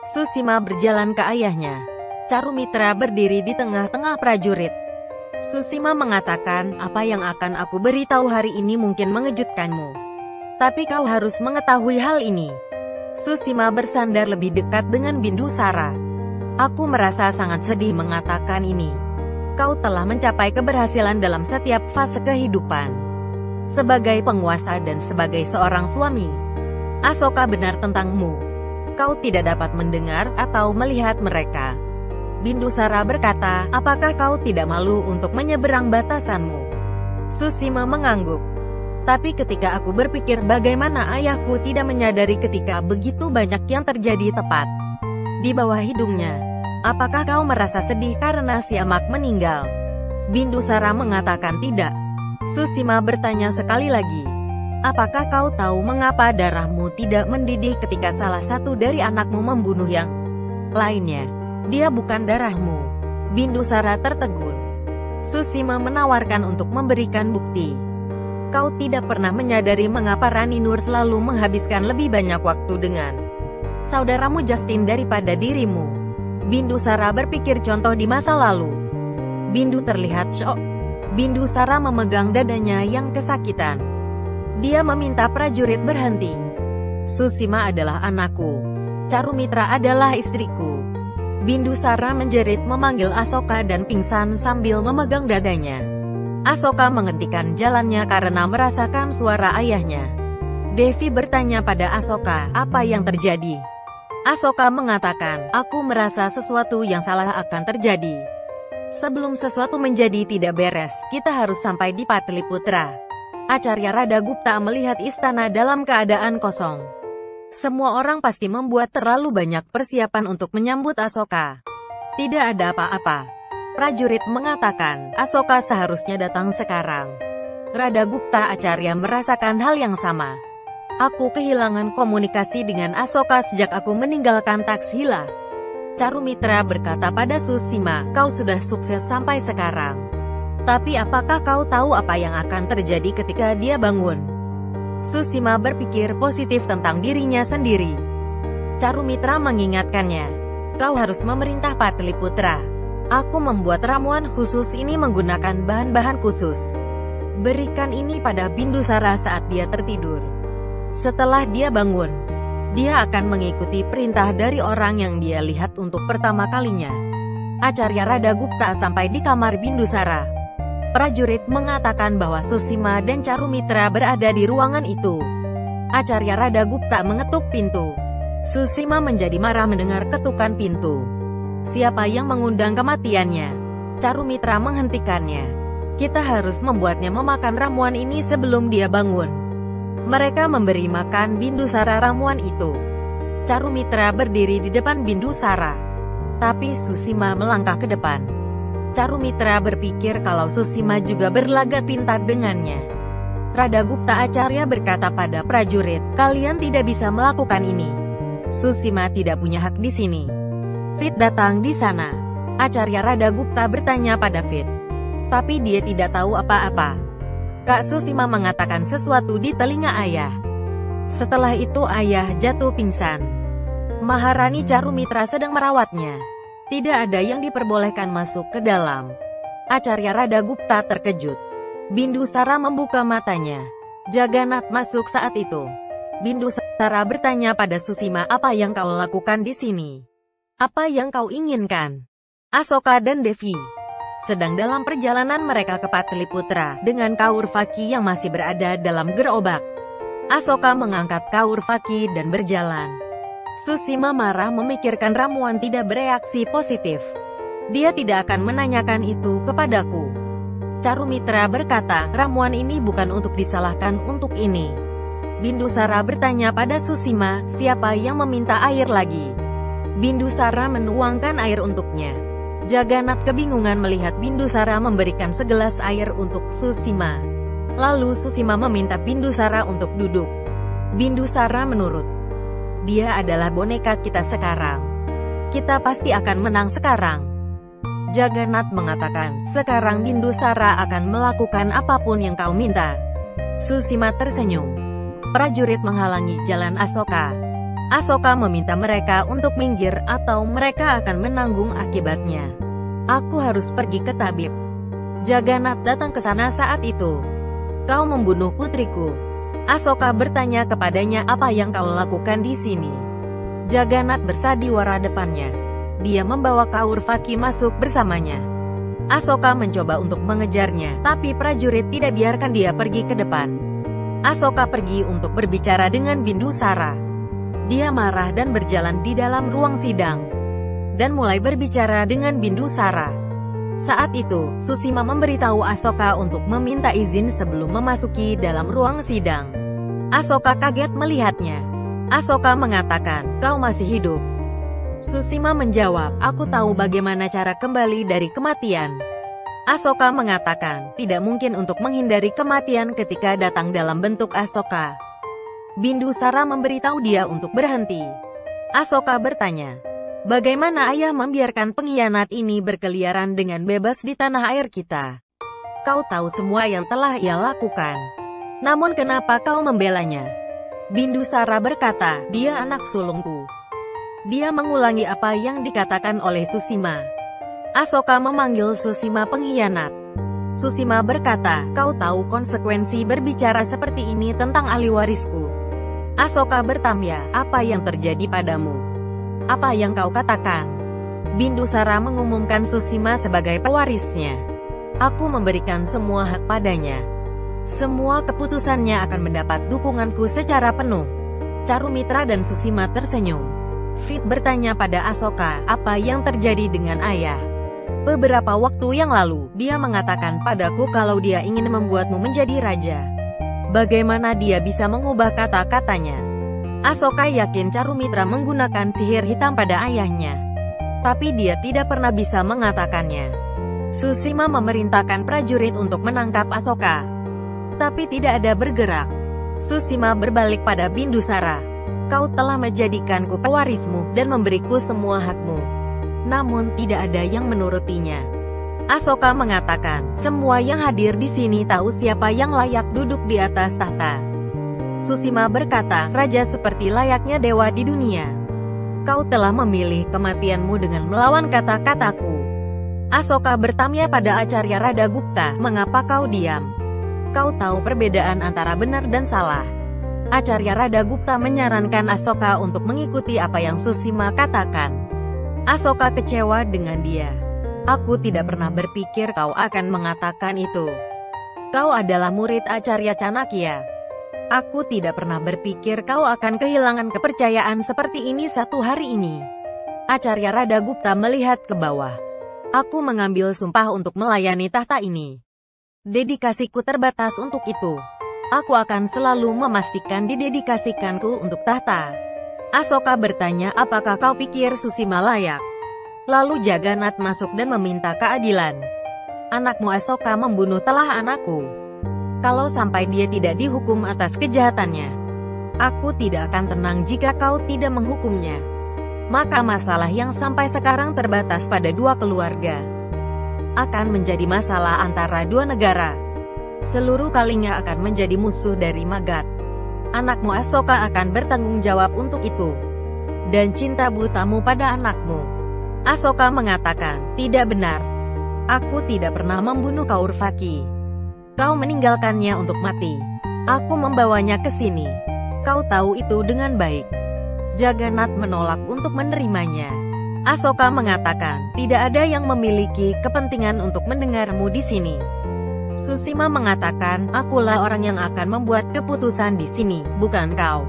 Susima berjalan ke ayahnya. Carumitra berdiri di tengah-tengah prajurit. Susima mengatakan, apa yang akan aku beritahu hari ini mungkin mengejutkanmu. Tapi kau harus mengetahui hal ini. Susima bersandar lebih dekat dengan Bindusara. Aku merasa sangat sedih mengatakan ini. Kau telah mencapai keberhasilan dalam setiap fase kehidupan. Sebagai penguasa dan sebagai seorang suami. Asoka benar tentangmu. Kau tidak dapat mendengar atau melihat mereka. Bindusara berkata, apakah kau tidak malu untuk menyeberang batasanmu? Susima mengangguk. Tapi ketika aku berpikir bagaimana ayahku tidak menyadari ketika begitu banyak yang terjadi tepat di bawah hidungnya. Apakah kau merasa sedih karena Siamak meninggal? Bindusara mengatakan tidak. Susima bertanya sekali lagi. Apakah kau tahu mengapa darahmu tidak mendidih ketika salah satu dari anakmu membunuh yang lainnya? Dia bukan darahmu. Bindusara tertegun. Susima menawarkan untuk memberikan bukti. Kau tidak pernah menyadari mengapa Rani Nur selalu menghabiskan lebih banyak waktu dengan saudaramu Justin daripada dirimu. Bindusara berpikir contoh di masa lalu. Bindu terlihat syok. Bindusara memegang dadanya yang kesakitan. Dia meminta prajurit berhenti. Susima adalah anakku. Carumitra adalah istriku. Bindusara menjerit memanggil Asoka dan pingsan sambil memegang dadanya. Asoka menghentikan jalannya karena merasakan suara ayahnya. Devi bertanya pada Asoka, apa yang terjadi? Asoka mengatakan, aku merasa sesuatu yang salah akan terjadi. Sebelum sesuatu menjadi tidak beres, kita harus sampai di Patliputra. Acarya Radagupta melihat istana dalam keadaan kosong. Semua orang pasti membuat terlalu banyak persiapan untuk menyambut Asoka. Tidak ada apa-apa. Prajurit mengatakan, Asoka seharusnya datang sekarang. Radagupta Acarya merasakan hal yang sama. Aku kehilangan komunikasi dengan Asoka sejak aku meninggalkan Taxila. Carumitra berkata pada Susima, kau sudah sukses sampai sekarang. Tapi apakah kau tahu apa yang akan terjadi ketika dia bangun? Susima berpikir positif tentang dirinya sendiri. Carumitra mengingatkannya, kau harus memerintah Patliputra. Aku membuat ramuan khusus ini menggunakan bahan-bahan khusus. Berikan ini pada Bindusara saat dia tertidur. Setelah dia bangun, dia akan mengikuti perintah dari orang yang dia lihat untuk pertama kalinya. Acarya Radagupta sampai di kamar Bindusara. Prajurit mengatakan bahwa Susima dan Carumitra berada di ruangan itu. Acarya Radagupta mengetuk pintu. Susima menjadi marah mendengar ketukan pintu. Siapa yang mengundang kematiannya? Carumitra menghentikannya. Kita harus membuatnya memakan ramuan ini sebelum dia bangun. Mereka memberi makan Bindusara ramuan itu. Carumitra berdiri di depan Bindusara. Tapi Susima melangkah ke depan. Carumitra berpikir kalau Susima juga berlagak pintar dengannya. Radagupta Acarya berkata pada prajurit, kalian tidak bisa melakukan ini. Susima tidak punya hak di sini. Fit datang di sana. Acarya Radagupta bertanya pada Fit. Tapi dia tidak tahu apa-apa. Kak Susima mengatakan sesuatu di telinga ayah. Setelah itu ayah jatuh pingsan. Maharani Carumitra sedang merawatnya. Tidak ada yang diperbolehkan masuk ke dalam. Acarya Radagupta terkejut. Bindusara membuka matanya. Jagannath masuk saat itu. Bindusara bertanya pada Susima, apa yang kau lakukan di sini? Apa yang kau inginkan? Asoka dan Devi sedang dalam perjalanan mereka ke Patliputra dengan Kaurvaki yang masih berada dalam gerobak. Asoka mengangkat Kaurvaki dan berjalan. Susima marah memikirkan ramuan tidak bereaksi positif. Dia tidak akan menanyakan itu kepadaku. Carumitra berkata, ramuan ini bukan untuk disalahkan untuk ini. Bindusara bertanya pada Susima, siapa yang meminta air lagi? Bindusara menuangkan air untuknya. Jagannath kebingungan melihat Bindusara memberikan segelas air untuk Susima. Lalu Susima meminta Bindusara untuk duduk. Bindusara menurut. Dia adalah boneka kita sekarang. Kita pasti akan menang sekarang. Jagannath mengatakan, sekarang Bindusara akan melakukan apapun yang kau minta. Susima tersenyum. Prajurit menghalangi jalan Asoka. Asoka meminta mereka untuk minggir atau mereka akan menanggung akibatnya. Aku harus pergi ke tabib. Jagannath datang ke sana saat itu. Kau membunuh putriku. Asoka bertanya kepadanya, apa yang kau lakukan di sini? Jagannath bersadiwara depannya. Dia membawa Kaurvaki masuk bersamanya. Asoka mencoba untuk mengejarnya, tapi prajurit tidak biarkan dia pergi ke depan. Asoka pergi untuk berbicara dengan Bindusara. Dia marah dan berjalan di dalam ruang sidang, dan mulai berbicara dengan Bindusara. Saat itu, Susima memberitahu Asoka untuk meminta izin sebelum memasuki dalam ruang sidang. Asoka kaget melihatnya. Asoka mengatakan, kau masih hidup. Susima menjawab, aku tahu bagaimana cara kembali dari kematian. Asoka mengatakan, tidak mungkin untuk menghindari kematian ketika datang dalam bentuk Asoka. Bindusara memberitahu dia untuk berhenti. Asoka bertanya, bagaimana ayah membiarkan pengkhianat ini berkeliaran dengan bebas di tanah air kita? Kau tahu semua yang telah ia lakukan. Namun kenapa kau membelanya? Bindusara berkata, dia anak sulungku. Dia mengulangi apa yang dikatakan oleh Susima. Asoka memanggil Susima pengkhianat. Susima berkata, kau tahu konsekuensi berbicara seperti ini tentang ahli warisku. Asoka bertanya, apa yang terjadi padamu? Apa yang kau katakan? Bindusara mengumumkan Susima sebagai pewarisnya. Aku memberikan semua hak padanya. Semua keputusannya akan mendapat dukunganku secara penuh. Carumitra dan Susima tersenyum. Fit bertanya pada Asoka, apa yang terjadi dengan ayah? Beberapa waktu yang lalu, dia mengatakan padaku kalau dia ingin membuatmu menjadi raja. Bagaimana dia bisa mengubah kata-katanya? Asoka yakin Carumitra menggunakan sihir hitam pada ayahnya. Tapi dia tidak pernah bisa mengatakannya. Susima memerintahkan prajurit untuk menangkap Asoka. Tapi tidak ada bergerak. Susima berbalik pada Bindusara. Kau telah menjadikanku pewarismu, dan memberiku semua hakmu. Namun, tidak ada yang menurutinya. Asoka mengatakan, semua yang hadir di sini tahu siapa yang layak duduk di atas tahta. Susima berkata, raja seperti layaknya dewa di dunia. Kau telah memilih kematianmu dengan melawan kata-kataku. Asoka bertanya pada Acarya Radagupta, mengapa kau diam? Kau tahu perbedaan antara benar dan salah. Acarya Radagupta menyarankan Asoka untuk mengikuti apa yang Susima katakan. Asoka kecewa dengan dia. Aku tidak pernah berpikir kau akan mengatakan itu. Kau adalah murid Acarya Canakya. Aku tidak pernah berpikir kau akan kehilangan kepercayaan seperti ini satu hari ini. Acarya Radagupta melihat ke bawah. Aku mengambil sumpah untuk melayani tahta ini. Dedikasiku terbatas untuk itu. Aku akan selalu memastikan didedikasikanku untuk tahta. Asoka bertanya, apakah kau pikir Susima layak? Lalu Jagannath masuk dan meminta keadilan. Anakmu Asoka membunuh telah anakku. Kalau sampai dia tidak dihukum atas kejahatannya, aku tidak akan tenang jika kau tidak menghukumnya. Maka masalah yang sampai sekarang terbatas pada dua keluarga akan menjadi masalah antara dua negara. Seluruh Kalinga akan menjadi musuh dari Magadha. Anakmu Asoka akan bertanggung jawab untuk itu. Dan cinta butamu pada anakmu. Asoka mengatakan, tidak benar. Aku tidak pernah membunuh Kaurvaki. Kau meninggalkannya untuk mati. Aku membawanya ke sini. Kau tahu itu dengan baik. Jagannath menolak untuk menerimanya. Asoka mengatakan, tidak ada yang memiliki kepentingan untuk mendengarmu di sini. Susima mengatakan, akulah orang yang akan membuat keputusan di sini, bukan kau.